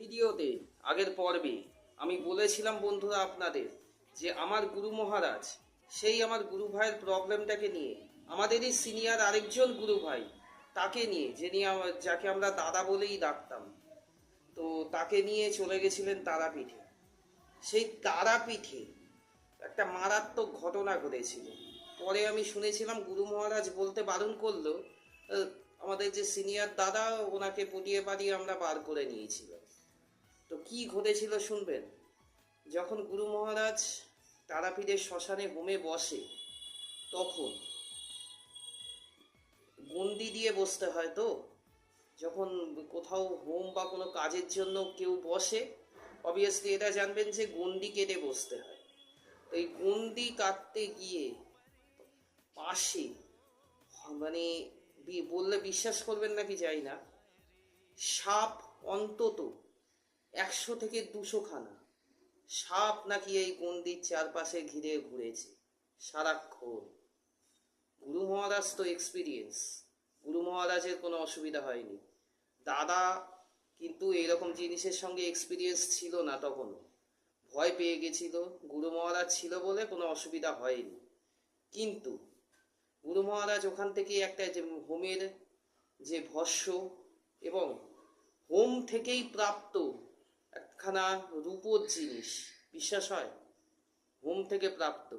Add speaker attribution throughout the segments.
Speaker 1: ভিডিওতে আগের পর্বে আমি বলেছিলাম বন্ধুরা আপনাদের যে আমার গুরু মহারাজ সেই আমার গুরু ভাইয়ের প্রবলেমটাকে নিয়ে আমাদেরই সিনিয়র আরেকজন গুরু ভাই তাকে নিয়ে যাকে আমরা দাদা বলেই ডাকতাম, তো তাকে নিয়ে চলে গেছিলেন তারাপীঠে। সেই তারাপীঠে একটা মারাত্মক ঘটনা ঘটেছিল। পরে আমি শুনেছিলাম গুরু মহারাজ বলতে বারণ করলো, আমাদের যে সিনিয়র দাদা ওনাকে পটিয়ে পাঠিয়ে আমরা বার করে নিয়েছিলাম। তো কি ঘটেছিল শুনবেন। যখন গুরু মহারাজ তারাপীঠের শ্মশানে হোমে বসে, তখন গন্ডি দিয়ে বসতে হয়। তো যখন কোথাও হোম বা কোনো কাজের জন্য কেউ বসে, অবভিয়াসলি এটা জানবেন যে গন্ডি কেটে বসতে হয়। তো এই গন্ডি কাটতে গিয়ে পাশে, মানে বললে বিশ্বাস করবেন নাকি জানি না, সাপ অন্তত 100 থেকে 200 খানা সাপ নাকি এই গন্ডির চারপাশে ঘিরে ঘুরেছে সারাক্ষণ। গুরু মহারাজ তো এক্সপিরিয়েন্স, গুরু মহারাজের কোনো অসুবিধা হয়নি। দাদা কিন্তু এরকম জিনিসের সঙ্গে এক্সপিরিয়েন্স ছিল না, তখনও ভয় পেয়ে গেছিল। গুরু মহারাজ ছিল বলে কোনো অসুবিধা হয়নি। কিন্তু গুরু মহারাজ ওখান থেকে একটা যে হোমের যে ভস্য এবং হোম থেকেই প্রাপ্ত একখানা রূপোর জিনিস, বিশ্বাস হয় হোম থেকে প্রাপ্ত,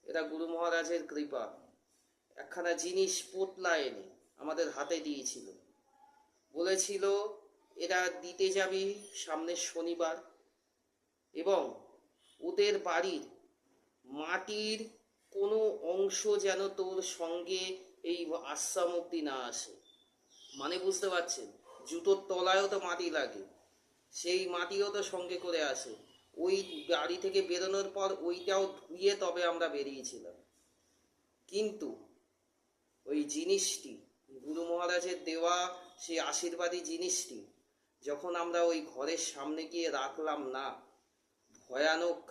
Speaker 1: এটা গুরু মহারাজের কৃপা, একখানা জিনিস পোতলা এনে আমাদের হাতে দিয়েছিল। বলেছিল এরা দিতে যাবি সামনের শনিবার, এবং ওদের বাড়ির মাটির কোনো অংশ যেন তোর সঙ্গে এই আশ্রম অব্দি না আসে। মানে বুঝতে পারছেন, জুতোর তলায়ও তো মাটি লাগে, সেই মাটিও তো সঙ্গে করে আসে। ওই বাড়ি থেকে বেরোনোর পর ওইটাও ধুয়ে তবে আমরা বেরিয়েছিলাম। কিন্তু ওই জিনিসটি, গুরু মহারাজের দেওয়া সেই আশীর্বাদী জিনিসটি যখন আমরা ওই ঘরের সামনে গিয়ে রাখলাম না, ভয়ানক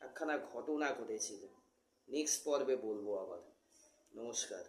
Speaker 1: একখানা ঘটনা ঘটেছিল। নেক্সট পর্বে বলবো আবার। নমস্কার।